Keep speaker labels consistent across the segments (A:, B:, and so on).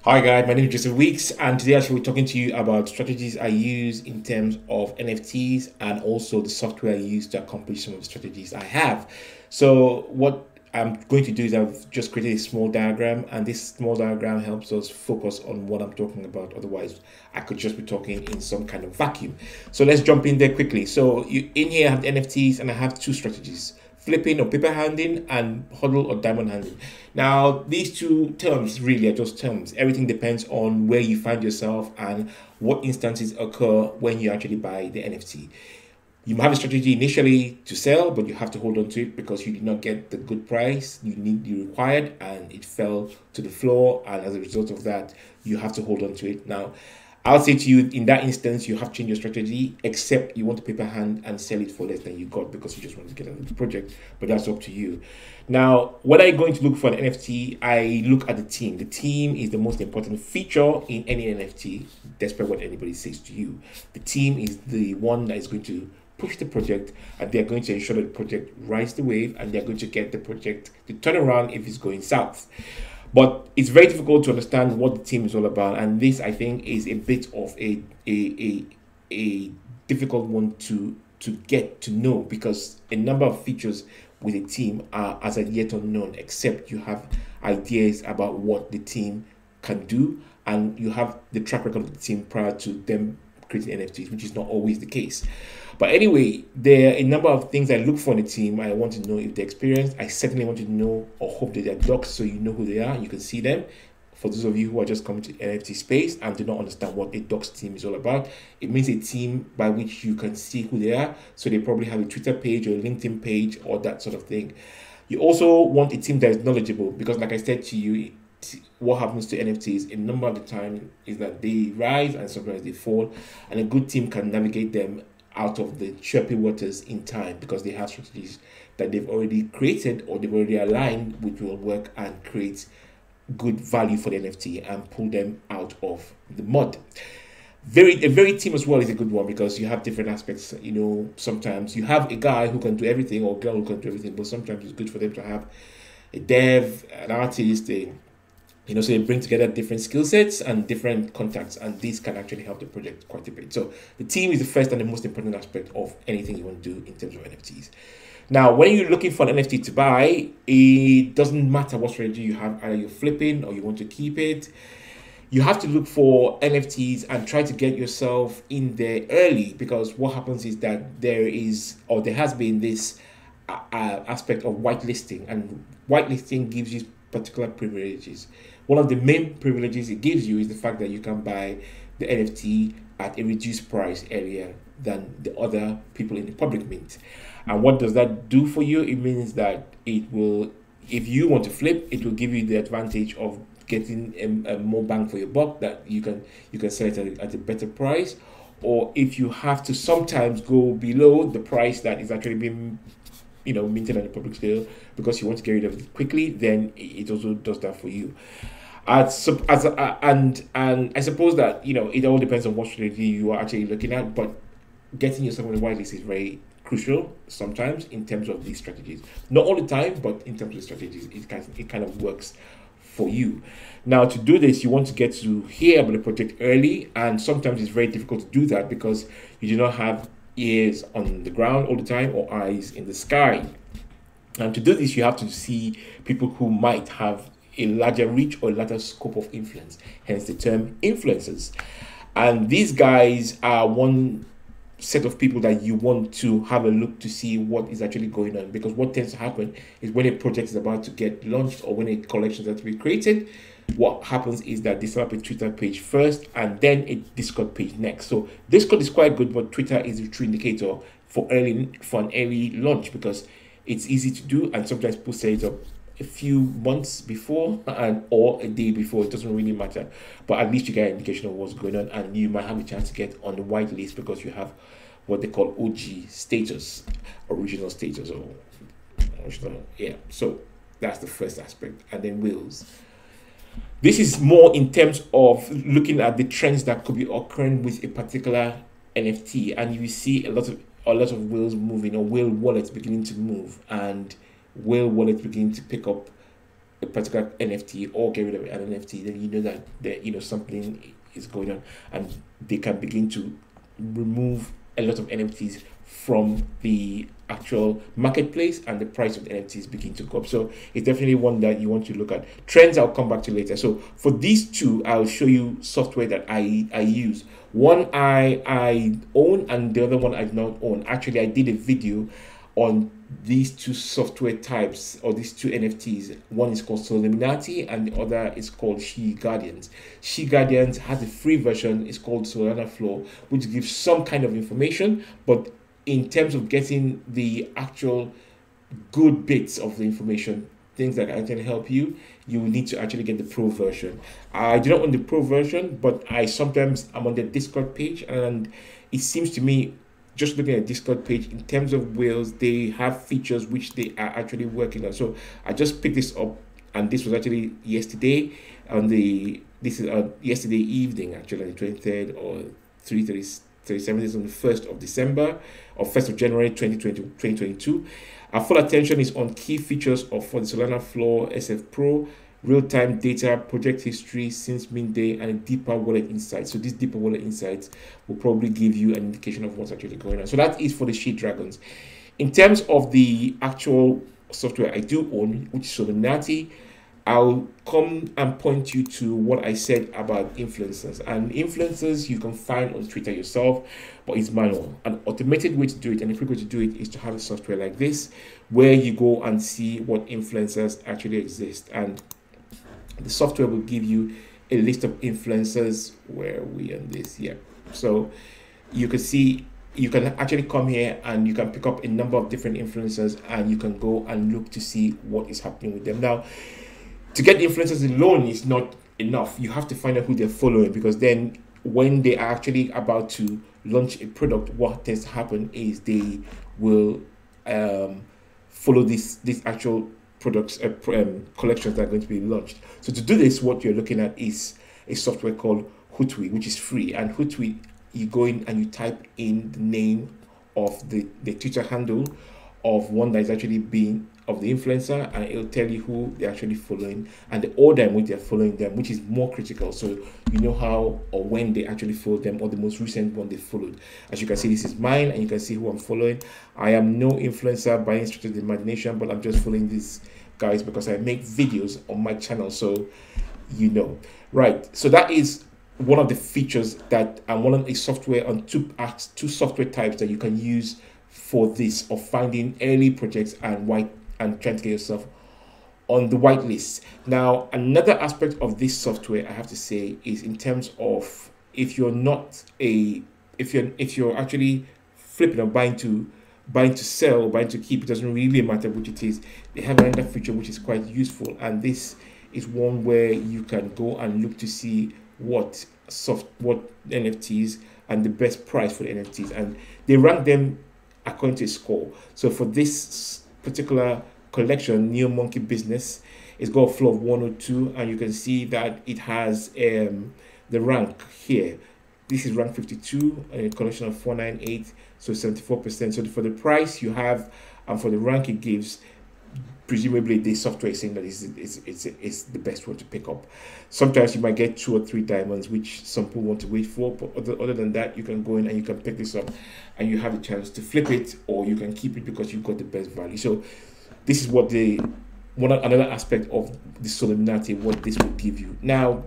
A: Hi guys, my name is Joseph Weeks, and today I shall be talking to you about strategies I use in terms of NFTs and also the software I use to accomplish some of the strategies I have. So what I'm going to do is I've just created a small diagram, and this small diagram helps us focus on what I'm talking about. Otherwise, I could just be talking in some kind of vacuum. So let's jump in there quickly. So in here I have the NFTs, and I have two strategies: flipping or paper handing, and HODL or diamond handing. Now, these two terms really are just terms. Everything depends on where you find yourself and what instances occur when you actually buy the NFT. You have a strategy initially to sell, but you have to hold on to it because you did not get the good price you required, and it fell to the floor. And as a result of that, you have to hold on to it. Now, I'll say to you, in that instance, you have to change your strategy, except you want to paper hand and sell it for less than you got because you just want to get out of the project. But that's up to you. Now, when I go into look for an NFT, I look at the team. The team is the most important feature in any NFT, despite what anybody says to you. The team is the one that is going to push the project, and they're going to ensure that the project rides the wave, and they're going to get the project to turn around if it's going south. But it's very difficult to understand what the team is all about, and this, I think, is a bit of a difficult one to get to know, because a number of features with a team are as of yet unknown, except you have ideas about what the team can do, and you have the track record of the team prior to them creating NFTs, which is not always the case. But anyway, there are a number of things I look for in a team. I want to know if they're experienced. I certainly want to know or hope that they're docs, so you know who they are. You can see them. For those of you who are just coming to NFT space and do not understand what a docs team is all about, it means a team by which you can see who they are. So they probably have a Twitter page or a LinkedIn page or that sort of thing. You also want a team that is knowledgeable, because like I said to you, what happens to NFTs a number of the time is that they rise and sometimes they fall, and a good team can navigate them out of the chirpy waters in time, because they have strategies that they've already created or they've already aligned, which will work and create good value for the NFT and pull them out of the mud. A very team as well is a good one, because you have different aspects. You know, sometimes you have a guy who can do everything or a girl who can do everything, but sometimes it's good for them to have a dev, an artist, so they bring together different skill sets and different contacts, and this can actually help the project quite a bit. So the team is the first and the most important aspect of anything you want to do in terms of NFTs. Now, when you're looking for an NFT to buy, it doesn't matter what strategy you have, either you're flipping or you want to keep it. You have to look for NFTs and try to get yourself in there early, because what happens is that there has been this aspect of whitelisting, and whitelisting gives you particular privileges. One of the main privileges it gives you is the fact that you can buy the NFT at a reduced price earlier than the other people in the public mint. And what does that do for you? It means that it will, if you want to flip, it will give you the advantage of getting a more bang for your buck, that you can sell it at a better price. Or if you have to sometimes go below the price that is actually being minted on the public scale because you want to get rid of it quickly, then it also does that for you. And I suppose that it all depends on what strategy you are actually looking at, but getting yourself on the whitelist is very crucial sometimes in terms of these strategies. Not all the time, but in terms of the strategies, it kind of works for you. Now, to do this, you want to get to hear about the project early, and sometimes it's very difficult to do that because you do not have ears on the ground all the time or eyes in the sky. And to do this, you have to see people who might have a larger reach or a larger scope of influence, hence the term influencers. And these guys are one set of people that you want to have a look to see what is actually going on, because what tends to happen is when a project is about to get launched or when a collection is about to be created, what happens is that they set up a Twitter page first and then a Discord page next. So Discord is quite good, but Twitter is a true indicator for an early launch, because it's easy to do, and sometimes people set it up a few months before or a day before. It doesn't really matter, but at least you get an indication of what's going on, and you might have a chance to get on the white list because you have what they call OG status, original status, or original, yeah. So that's the first aspect. And then whales. This is more in terms of looking at the trends that could be occurring with a particular NFT, and you see a lot of whales moving, or whale wallets beginning to move, and whale wallets beginning to pick up a particular NFT or get rid of an NFT, then you know that something is going on, and they can begin to remove a lot of NFTs from the actual marketplace, and the price of the NFTs begin to go up. So it's definitely one that you want to look at. Trends I'll come back to later. So for these two, I'll show you software that I use. One I own, and the other one I do not own. Actually, I did a video on these two software types, or these two NFTs. One is called Solana, and the other is called She Guardians. She Guardians has a free version. It's called Solana Flow, which gives some kind of information, but in terms of getting the actual good bits of the information, things that can help you, you will need to actually get the pro version. I do not own the pro version, but I'm on the Discord page, and it seems to me, just looking at Discord page, in terms of whales, they have features which they are actually working on. So I just picked this up, and this was actually yesterday yesterday evening, actually, on the 23rd or 37th is on the 1st of December or 1st of January 2022. Our full attention is on key features for the Solana Flow SF Pro, real-time data, project history since mint day, and a deeper wallet insight. So these deeper wallet insights will probably give you an indication of what's actually going on. So that is for the She Dragons. In terms of the actual software I do own, which is Solana, I'll come and point you to what I said about influencers. And influencers you can find on Twitter yourself, but it's manual. An automated way to do it, and a quick way to do it, is to have a software like this, where you go and see what influencers actually exist. And the software will give you a list of influencers. Where are we on this? Yeah. So you can see, you can actually come here and you can pick up a number of different influencers, and you can go and look to see what is happening with them. Now, to get the influencers alone is not enough. You have to find out who they're following, because then when they are actually about to launch a product, what tends to happen is they will follow this actual products collections that are going to be launched. So to do this, what you're looking at is a software called Hootsuite, which is free. And Hootsuite, you go in and you type in the name of the Twitter handle of one that is actually being of the influencer, and it'll tell you who they're actually following and the order in which they're following them, which is more critical, so you know how or when they actually followed them, or the most recent one they followed. As you can see, this is mine, and you can see who I'm following. I am no influencer by any stretch of the imagination, but I'm just following these guys because I make videos on my channel, so you know. Right, so that is one of the features that I want, a software on two software types that you can use for this, of finding early projects and trying to get yourself on the whitelist. Now, another aspect of this software, I have to say, is in terms of if you're actually flipping or buying to sell or buying to keep, it doesn't really matter which it is. They have another feature which is quite useful, and this is one where you can go and look to see what NFTs and the best price for the NFTs, and they rank them according to a score. So for this particular collection, Neo Monkey Business, it's got a floor of 102, and you can see that it has the rank here. This is rank 52, a collection of 498, so 74%. So for the price you have and for the rank it gives, presumably the software is saying that it's the best one to pick up. Sometimes you might get 2 or 3 diamonds, which some people want to wait for, but other than that, you can go in and you can pick this up, and you have a chance to flip it, or you can keep it because you've got the best value. So this is what another aspect of the Solana, what this will give you. Now,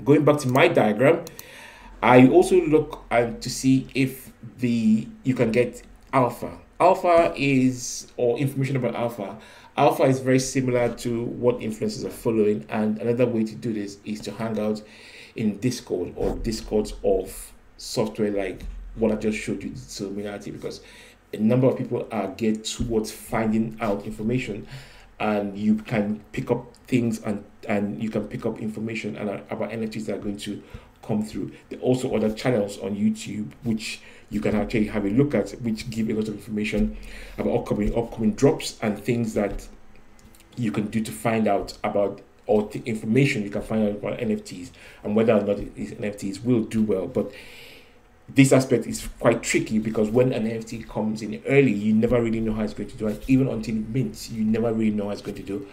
A: going back to my diagram, I also look to see if you can get alpha. Alpha is, or information about alpha. Alpha is very similar to what influencers are following, and another way to do this is to hang out in Discord or Discords of software like what I just showed you, Solana, because a number of people are geared towards finding out information, and you can pick up things and you can pick up information about NFTs that are going to come through. There are also other channels on YouTube which you can actually have a look at, which give a lot of information about upcoming drops and things that you can do to find out about, or the information you can find out about NFTs and whether or not these NFTs will do well. But this aspect is quite tricky, because when an NFT comes in early, you never really know how it's going to do, and even until it mints, you never really know how it's going to do.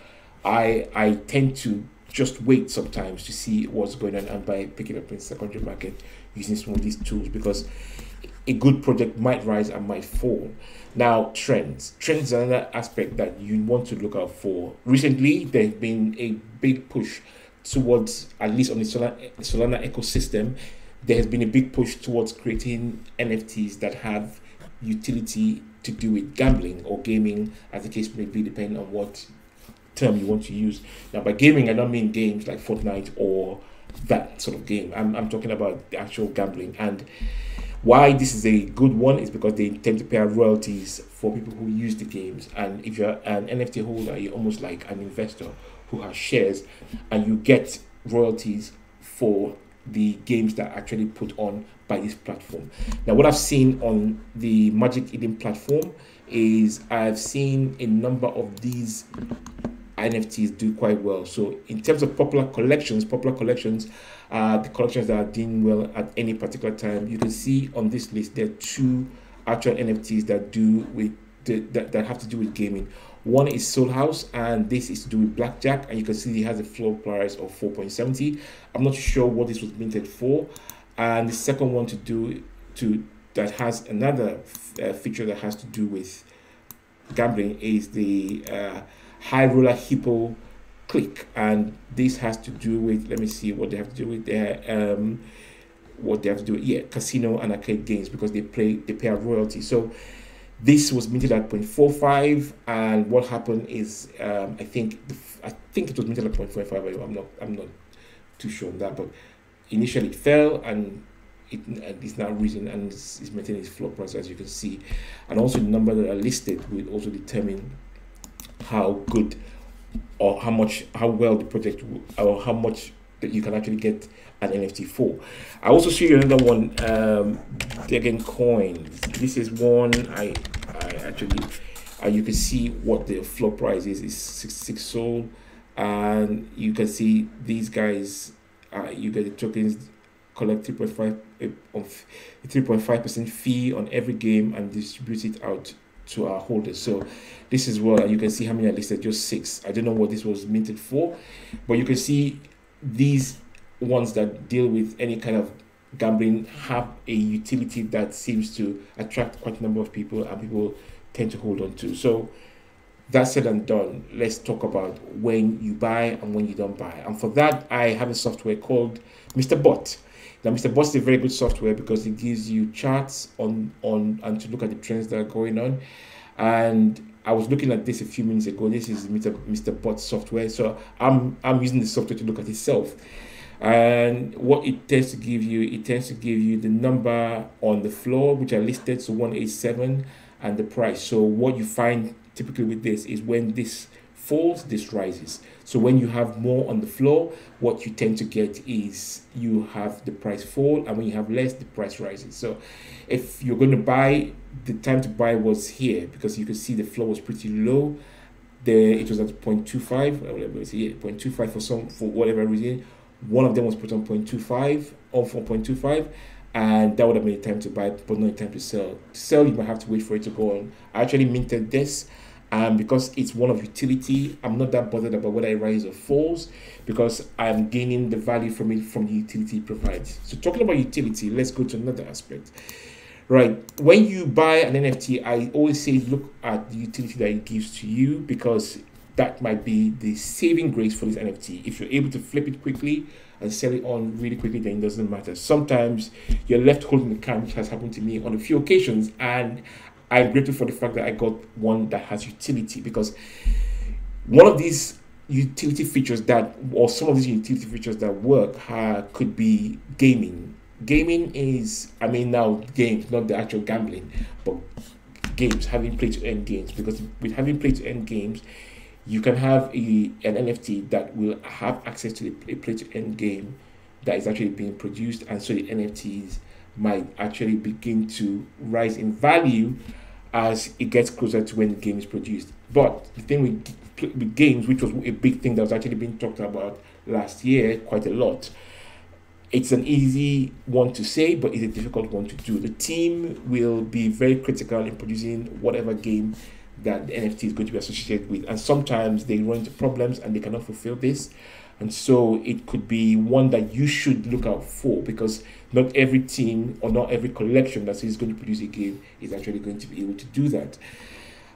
A: I tend to just wait sometimes to see what's going on and by picking up in secondary market using some of these tools, because a good project might rise and might fall. Now, trends are another aspect that you want to look out for. Recently, there's been a big push towards, at least on the Solana ecosystem, there has been a big push towards creating NFTs that have utility to do with gambling or gaming, as the case may be, depending on what term you want to use. Now, by gaming, I don't mean games like Fortnite or that sort of game. I'm talking about the actual gambling. And why this is a good one is because they tend to pay royalties for people who use the games. And if you're an NFT holder, you're almost like an investor who has shares, and you get royalties for the games that are actually put on by this platform. Now, what I've seen on the Magic Eden platform is I've seen a number of these NFTs do quite well. So in terms of popular collections, the collections that are doing well at any particular time, you can see on this list there are two actual NFTs that do with that have to do with gaming. One is Soul House, and this is to do with blackjack, and you can see it has a floor price of 4.70. I'm not sure what this was minted for. And the second one that has another feature that has to do with gambling is the High Roller Hippo Click, and this has to do with, let me see what they have to do with their casino and arcade games, because they pay a royalty. So this was minted at 0.45, and what happened is I think it was minted at 0.45. I'm not too sure on that, but initially it fell, and it's now risen, and it's maintaining its floor price, as you can see. And also the number that are listed will also determine how good or how well the project, or how much that you can actually get an NFT for. I also see another one, again, coins. This is one I actually, you can see what the floor price is 66 Sol, and you can see these guys, you get the tokens, collect 3.5% fee on every game and distribute it out to our holders. So this is what you can see how many are listed, just 6. I don't know what this was minted for, but you can see these ones that deal with any kind of gambling have a utility that seems to attract quite a number of people, and people tend to hold on to. So that said and done, let's talk about when you buy and when you don't buy. And for that, I have a software called Mr. Bot. Now, Mr. Bot is a very good software because it gives you charts on and to look at the trends that are going on. And I was looking at this a few minutes ago. This is Mr. Bot software. So I'm using the software to look at itself. And what it tends to give you, the number on the floor, which are listed, so 187, and the price. So what you find typically with this is when this falls, this rises. So when you have more on the floor, what you tend to get is you have the price fall, and when you have less, the price rises. So if you're going to buy, the time to buy was here, because you can see the floor was pretty low. It was at 0.25, let see, 0.25 for whatever reason. One of them was put on 0.25, on for 0.25, and that would have been a time to buy, but not a time to sell. To sell, you might have to wait for it to go on. I actually minted this, because it's one of utility. I'm not that bothered about whether it rises or falls, because I'm gaining the value from it from the utility it provides. So talking about utility, let's go to another aspect. Right, when you buy an NFT, I always say look at the utility that it gives to you, because that might be the saving grace for this NFT. If you're able to flip it quickly and sell it on really quickly, then it doesn't matter. Sometimes you're left holding the can, which has happened to me on a few occasions, and I'm grateful for the fact that I got one that has utility, because one of these utility features or some of these utility features that work could be gaming. Gaming is, now games, not the actual gambling, but games, having play-to-earn games, because with having play-to-earn games, you can have an NFT that will have access to a play-to-earn game that is actually being produced, and so the NFTs might actually begin to rise in value as it gets closer to when the game is produced. But the thing with games, which was a big thing that was actually being talked about last year quite a lot, it's an easy one to say, but it's a difficult one to do. The team will be very critical in producing whatever game that the NFT is going to be associated with. And sometimes they run into problems and they cannot fulfill this. And so it could be one that you should look out for, because not every team or not every collection that is going to produce a game is actually going to be able to do that.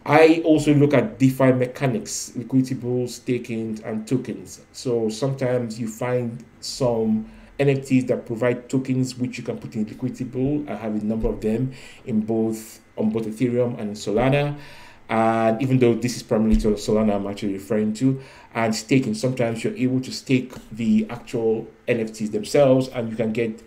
A: I also look at DeFi mechanics, liquidity pools, staking, and tokens. So sometimes you find some NFTs that provide tokens which you can put in liquidity pool. I have a number of them on both Ethereum and Solana. And even though this is primarily to Solana I'm actually referring to, and staking, sometimes you're able to stake the actual NFTs themselves, and you can get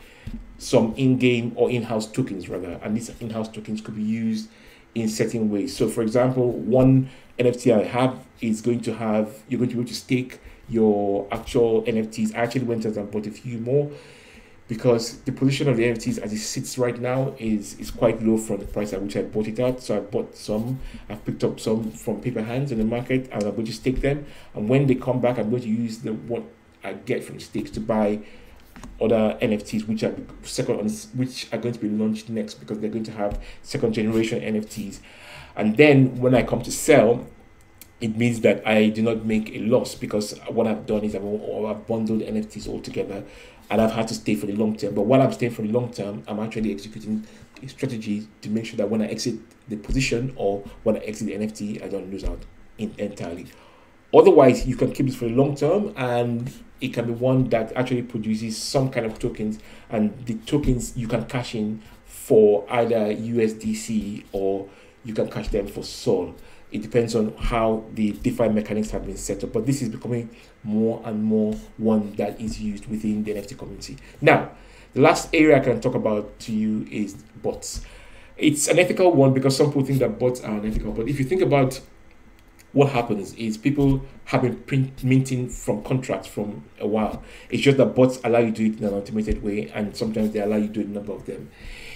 A: some in-game or in-house tokens rather, and these in-house tokens could be used in certain ways. So for example, one NFT I have is going to have, you're going to be able to stake your actual NFTs. I actually went out and bought a few more, because the position of the NFTs as it sits right now is quite low from the price at which I bought it at. So I bought some, I've picked up some from paper hands in the market, and I'm going to stake them. And when they come back, I'm going to use what I get from stakes to buy other NFTs which are going to be launched next, because they're going to have second generation NFTs. And then when I come to sell, it means that I do not make a loss, because what I've done is I've bundled NFTs all together, and I've had to stay for the long term. But while I'm staying for the long term, I'm actually executing a strategy to make sure that when I exit the position or when I exit the NFT, I don't lose out entirely. Otherwise, you can keep it for the long term, and it can be one that actually produces some kind of tokens, and the tokens you can cash in for either USDC or you can cash them for Sol. It depends on how the DeFi mechanics have been set up, but this is becoming more and more one that is used within the NFT community. Now, the last area I can talk about to you is bots. It's an ethical one, because some people think that bots are unethical, but if you think about what happens is people have been minting from contracts from a while. It's just that bots allow you to do it in an automated way, and sometimes they allow you to do a number of them.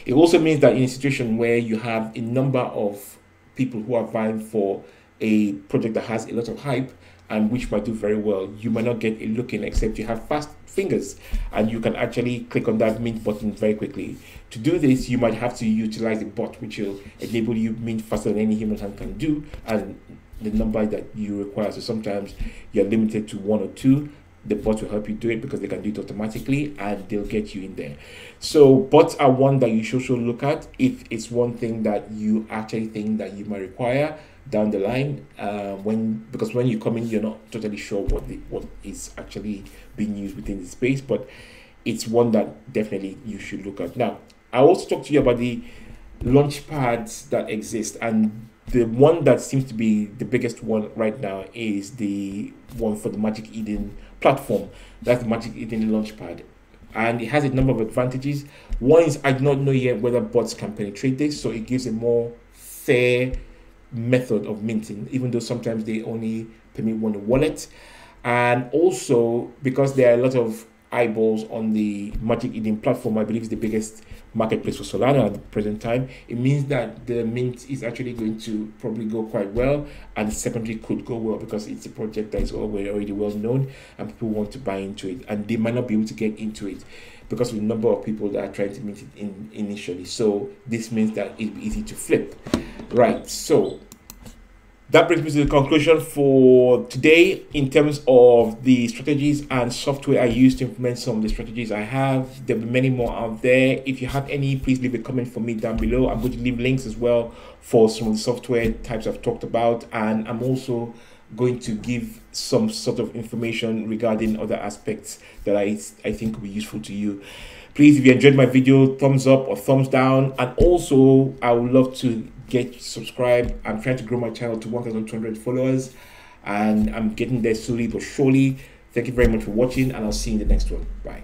A: It also means that in a situation where you have a number of people who are vying for a project that has a lot of hype and which might do very well, you might not get a look in, except you have fast fingers and you can actually click on that mint button very quickly. To do this, you might have to utilize a bot which will enable you mint faster than any human hand can do, and the number that you require. So sometimes you're limited to 1 or 2. The bot will help you do it because they can do it automatically, and they'll get you in there. So bots are one that you should also look at if it's one thing that you actually think that you might require down the line, because when you come in, you're not totally sure what is actually being used within the space, but it's one that definitely you should look at. Now, I also talked to you about the launch pads that exist, and the one that seems to be the biggest one right now is the one for the Magic Eden platform. That's the Magic Eden Launchpad, and it has a number of advantages. One is I do not know yet whether bots can penetrate this, so it gives a more fair method of minting, even though sometimes they only permit one wallet. And also, because there are a lot of eyeballs on the Magic Eden platform, I believe is the biggest marketplace for Solana at the present time, it means that the mint is actually going to probably go quite well, and the secondary could go well because it's a project that is already well known and people want to buy into it, and they might not be able to get into it because of the number of people that are trying to mint it initially. So this means that it'll be easy to flip. Right, so that brings me to the conclusion for today in terms of the strategies and software I use to implement some of the strategies I have. There'll be many more out there. If you have any, please leave a comment for me down below. I'm going to leave links as well for some of the software types I've talked about, and I'm also going to give some sort of information regarding other aspects that I think will be useful to you. Please, if you enjoyed my video, thumbs up or thumbs down, and also I would love to get subscribed. I'm trying to grow my channel to 1,200 followers, and I'm getting there slowly but surely. Thank you very much for watching, and I'll see you in the next one. Bye.